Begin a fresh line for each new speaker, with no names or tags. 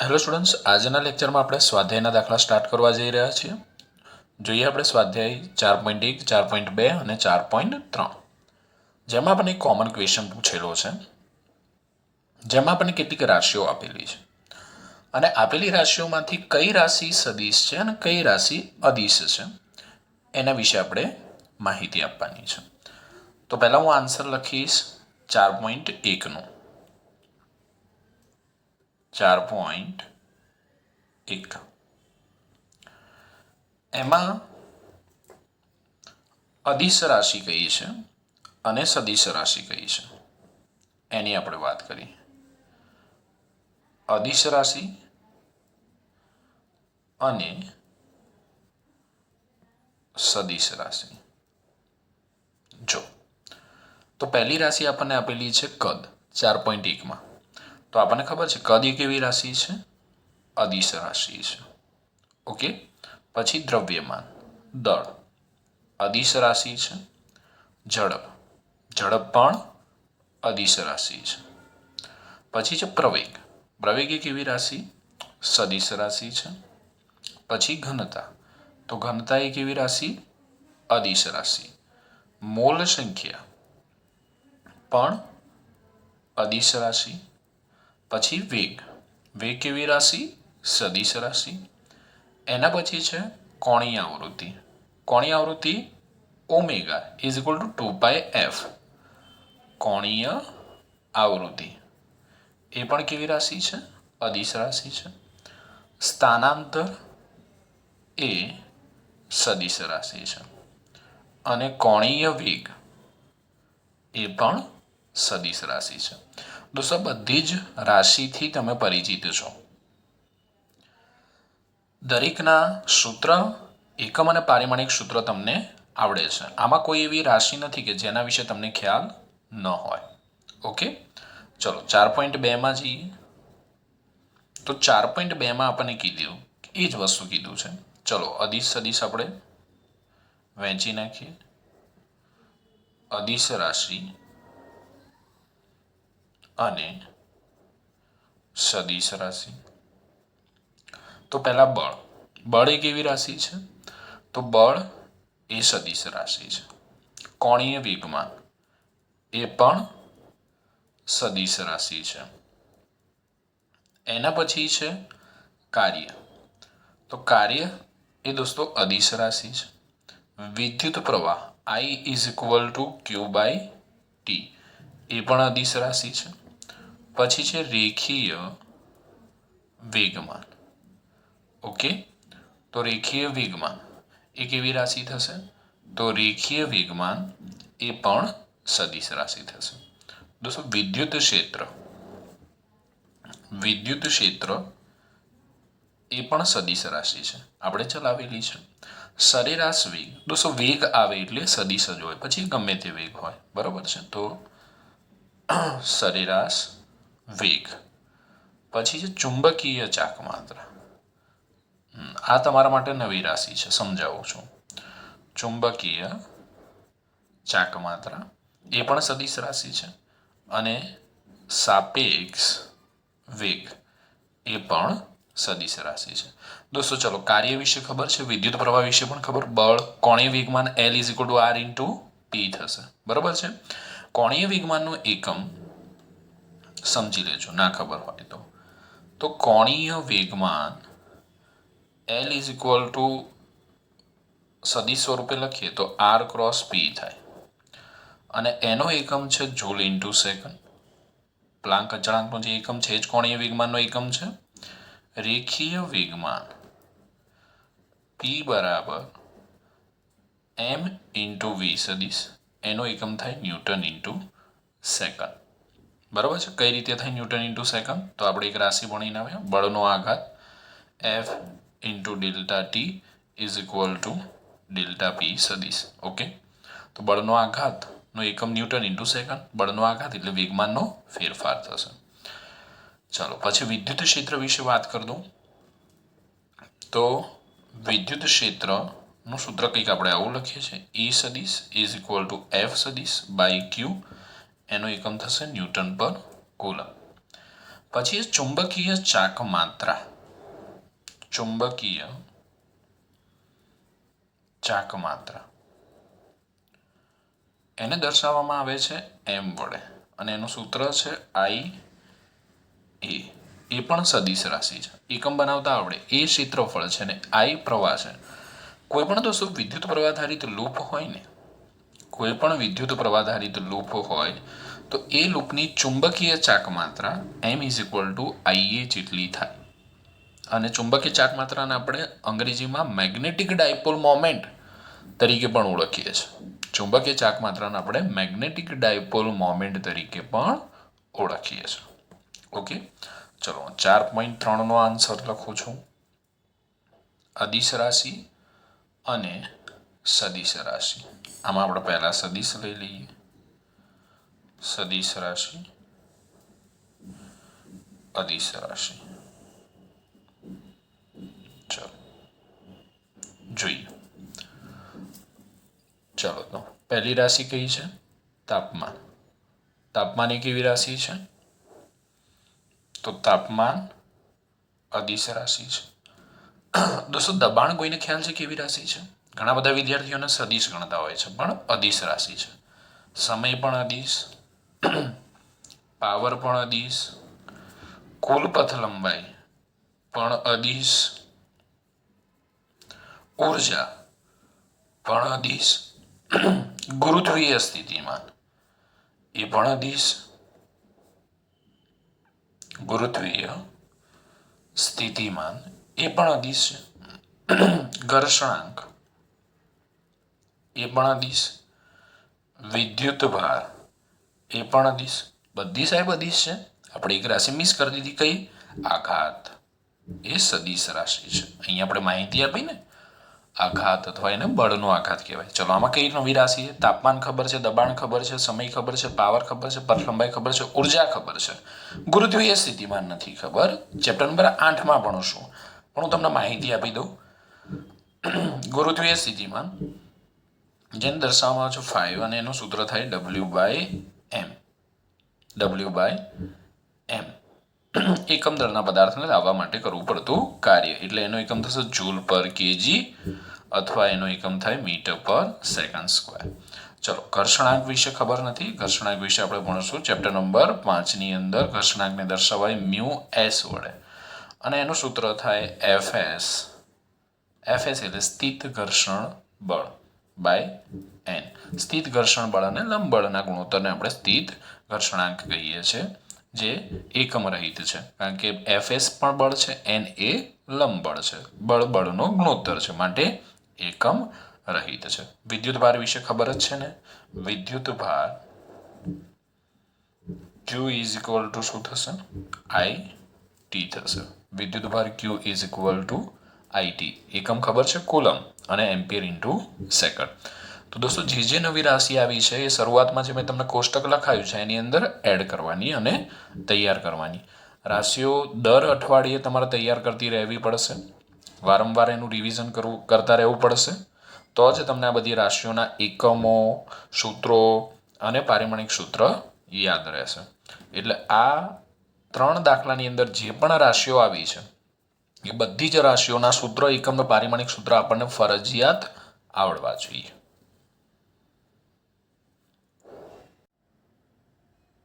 Hello students, આજના લેક્ચરમાં આપણે સ્વાધ્યાયના દાખલા સ્ટાર્ટ કરવા જઈ રહ્યા છીએ. જોઈએ આપણે સ્વાધ્યાય 4.1, 4.2 અને 4.3, જેમાં આપણને કોમન ક્વેશ્ચન પૂછેલો છે, જેમાં આપણને કેટલીક રાશિઓ આપેલી છે અને આપેલી રાશિઓમાંથી કઈ રાશિ સદિશ છે અને કઈ રાશિ અદિશ છે એના વિશે આપણે માહિતી આપવાની છે. તો પહેલાં હું આન્સર લખીશ 4.1નું. 4.1 એમાં અદિશ રાશિ કઈ છે અને સદિશ રાશિ કઈ છે એની આપણે વાત કરીએ. અદિશ રાશિ અને સદિશ રાશિ. જો તો પહેલી રાશિ આપણને આપેલી છે કદ 4.1માં. તો આપણને ખબર છે કદ એ કેવી રાશિ છે? અદિશ રાશિ છે. ઓકે. પછી દ્રવ્યમાન, દળ, અદિશ રાશિ છે. ઝડપ, ઝડપ પણ અદિશ રાશિ છે. પછી છે પ્રવેગ, પ્રવેગ એ કેવી રાશિ? સદિશ રાશિ છે. પછી ઘનતા, તો ઘનતા એ કેવી રાશિ? અદિશ રાશિ. મોલ સંખ્યા પણ અદિશ રાશિ. પછી વેગ, વેગ કેવી રાશિ? સદિશ રાશિ. એના પછી છે કોણીય આવૃત્તિ. કોણીય આવૃત્તિ omega is equal to 2πf. કોણીય આવૃત્તિ એ પણ કેવી રાશિ છે? અદિશ રાશિ છે. સ્થાનાંતર એ સદિશ રાશિ છે. અને કોણીય વેગ એ પણ સદિશ રાશિ છે. દોસ્તો બધી જ રાશિથી તમે પરિચિત છો. દરેકના સૂત્ર, એકમ અને પારિમાણિક સૂત્ર તમને આવડે છે. આમાં કોઈ એવી રાશિ નથી કે જેના વિશે તમને ખ્યાલ ન હોય. ઓકે, ચલો 4.2માં જઈએ. તો 4.2માં આપણને કીધું એ જ વસ્તુ કીધું છે. ચલો અદિશ સદિશ આપણે વહેંચી નાખીએ. અદિશ રાશિ અને સદિશ રાશિ. તો પહેલા બળ, બળ એ કેવી રાશિ છે? તો બળ એ સદિશ રાશિ છે. કોણીય વેગમાન એ પણ સદિશ રાશિ છે. એના પછી છે કાર્ય, તો કાર્ય એ દોસ્તો અદિશ રાશિ છે. વિદ્યુત પ્રવાહ I is equal to Q/T એ પણ અદિશ રાશિ છે. પછી છે રેખીય વેગમાન. ઓકે, તો રેખીય વેગમાન એ કેવી રાશિ થશે? તો રેખીય વેગમાન એ પણ સદિશ રાશિ થશે. દોસ્તો વિદ્યુત ક્ષેત્ર, વિદ્યુત ક્ષેત્ર એ પણ સદિશ રાશિ છે, આપણે ચલાવેલી છે. સરેરાશ વેગ, દોસ્તો વેગ આવે એટલે સદિશ જ હોય, પછી ગમે તે વેગ હોય, બરોબર છે. તો સરેરાશ વેગ. પછી છે ચુંબકીય ચાકમાત્રા. આ તમારા માટે નવી રાશિ છે, સમજાવું છું. ચુંબકીય ચાકમાત્રા એ પણ સદિશ રાશિ છે. અને સાપેક્ષ વેગ એ પણ સદિશ રાશિ છે. દોસ્તો ચલો કાર્ય વિશે ખબર છે, વિદ્યુત પ્રવાહ વિશે પણ ખબર. બળ કોણીય વેગમાન L is equal to R into P થશે, બરોબર છે. કોણીય વેગમાનનો એકમ સમજી લેજો, ના ખબર હોય તો કોણીય વેગમાન L ઇઝ ઇક્વલ ટુ સદિશ સ્વરૂપે લખીએ તો R ક્રોસ P થાય. અને એનો એકમ છે જૂલ ઇન્ટુ સેકન્ડ. પ્લાન્ક અચળાંકનો જે એકમ છે એ જ કોણીય વેગમાનનો એકમ છે. રેખીય વેગમાન P બરાબર M ઇન્ટુ V સદિશ, એનો એકમ થાય ન્યૂટન ઇન્ટુ સેકન્ડ. બરાબર છે. કઈ રીતે થાય ન્યૂટન ઇન્ટુ સેકન્ડ? તો આપણે એક રાશિ ભણીને આવ્યા, બળનો આઘાત F into delta T is equal to delta P સદિશ. ઓકે, તો બળનો આઘાતનો એકમ ન્યૂટન ઇન્ટુ સેકન્ડ. બળનો આઘાત એટલે વેગમાનનો ફેરફાર થશે. ચાલો પછી વિદ્યુત ક્ષેત્ર વિશે વાત કરી દઉં. તો વિદ્યુત ક્ષેત્રનું સૂત્ર કંઈક આપણે આવું લખીએ છીએ, E સદિશ ઇઝ ઇક્વલ ટુ F સદિશ બાય Q, એનો એકમ થશે ન્યૂટન પર કુલમ. પછી ચુંબકીય ચાક માત્રા. ચુંબકીય ચાક માત્રા એને દર્શાવવામાં આવે છે એમ વડે અને એનું સૂત્ર છે I A. એ પણ સદિશ રાશિ છે. એકમ બનાવતા આવડે. એ ક્ષેત્રફળ છે ને I પ્રવાહ છે. કોઈ પણ દોસ્તો વિદ્યુત પ્રવાહધારિત લૂપ હોય ને, કોઈ પણ વિદ્યુત પ્રવાહધારિત લૂપ હોય તો એ લૂપની ચુંબકીય ચાક માત્રા M = IA જેટલી થાય. અને ચુંબકીય ચાક માત્રાને આપણે અંગ્રેજીમાં મેગ્નેટિક ડાયપોલ મોમેન્ટ તરીકે પણ ઓળખીએ છીએ. ચુંબકીય ચાક માત્રાને આપણે મેગ્નેટિક ડાયપોલ મોમેન્ટ તરીકે પણ ઓળખીએ છીએ. ઓકે, ચલો 4.3 નો આન્સર લખું છું. અદિશ રાશિ અને સદિશ રાશિ. આમાં આપણે પહેલા સદિશ લઈ લઈએ. સદિશ રાશિ, અદિશ રાશિ. ચલો જોઈએ. ચલો તો પહેલી રાશિ કઈ છે? તાપમાન. તાપમાન એ કેવી રાશિ છે? તો તાપમાન અદિશ રાશિ છે. દોસ્તો દબાણ કોઈને ખ્યાલ છે કેવી રાશિ છે? ઘણા બધા વિદ્યાર્થીઓને સદિશ ગણતા હોય છે, પણ અદિશ રાશિ છે. સમય પણ અદિશ, પાવર પણ અદિશ, કુલ પથ લંબાઈ પણ અદિશ, ઉર્જા પણ અદિશ, ગુરુત્વીય સ્થિતિમાન એ પણ અદિશ, ગુરુત્વીય સ્થિતિમાન એ પણ અદિશ છે. ઘર્ષણાંક એ પણ અદિશ, વિદ્યુત ભાર એ પણ અદિશ. બધી સાહેબ અદિશ છે. આપણે એક રાશિ મિસ કરી દીધી. કઈ? આઘાત. એ સદિશ રાશિ છે. અહીંયા આપણે માહિતી આપી ને, આઘાત અથવા એને બળનો આઘાત કહેવાય. ચલો આમાં કઈ નવી રાશિ છે? તાપમાન ખબર છે, દબાણ ખબર છે, સમય ખબર છે, પાવર ખબર છે, પથ લંબાઈ ખબર છે, ઉર્જા ખબર છે. ગુરુત્વીય સ્થિતિમાન નથી ખબર. ચેપ્ટર નંબર 8માં ભણશું, પણ હું તમને માહિતી આપી દઉં. ગુરુત્વીય સ્થિતિમાન જેને દર્શાવવામાં આવે છે 5 અને એનું સૂત્ર થાય W/m. W/m એકમ દળના પદાર્થને લાવવા માટે કરવું પડતું કાર્ય. એટલે એનો એકમ થશે જૂલ પર કેજી અથવા એનો એકમ થાય મીટર પર સેકન્ડ સ્ક્વેર. ચલો ઘર્ષણાંક વિશે ખબર નથી. ઘર્ષણાંક વિશે આપણે ભણશું ચેપ્ટર નંબર 5ની અંદર. ઘર્ષણાંકને દર્શાવાય μs વડે અને એનું સૂત્ર થાય Fs. Fs એટલે સ્થિત ઘર્ષણ બળ બાય n. સ્થિત ઘર્ષણ બળ અને લંબ બળના ગુણોત્તરને આપણે સ્થિત ઘર્ષણાંક કહીએ છીએ, જે એકમ રહિત છે. કારણ કે Fs પણ બળ છે, n એ લંબ બળ છે, બળનો ગુણોત્તર છે, માટે એકમ રહિત છે. વિદ્યુત ભાર વિશે ખબર જ છે ને. વિદ્યુત ભાર Q = શું થશે? IT થશે. વિદ્યુત ભાર Q = IT. એકમ ખબર છે? કુલમ અને એમ્પિયર ઇન્ટુ સેકન્ડ. તો દોસ્તો જે નવી રાશિ આવી છે એ શરૂઆતમાં જે મેં તમને કોષ્ટક લખાયું છે એની અંદર એડ કરવાની અને તૈયાર કરવાની. રાશિઓ દર અઠવાડિયે તમારે તૈયાર કરતી રહેવી પડશે. વારંવાર એનું રિવિઝન કરતા રહેવું પડશે. તો જ તમને આ બધી રાશિઓના એકમો, સૂત્રો અને પારિમાણિક સૂત્ર યાદ રહેશે. એટલે આ 3 દાખલાની અંદર જે પણ રાશિઓ આવી છે એ બધી જ રાશિઓના સૂત્રો, એકમ, પારિમાણિક સૂત્ર આપણને ફરજિયાત આવડવા જોઈએ.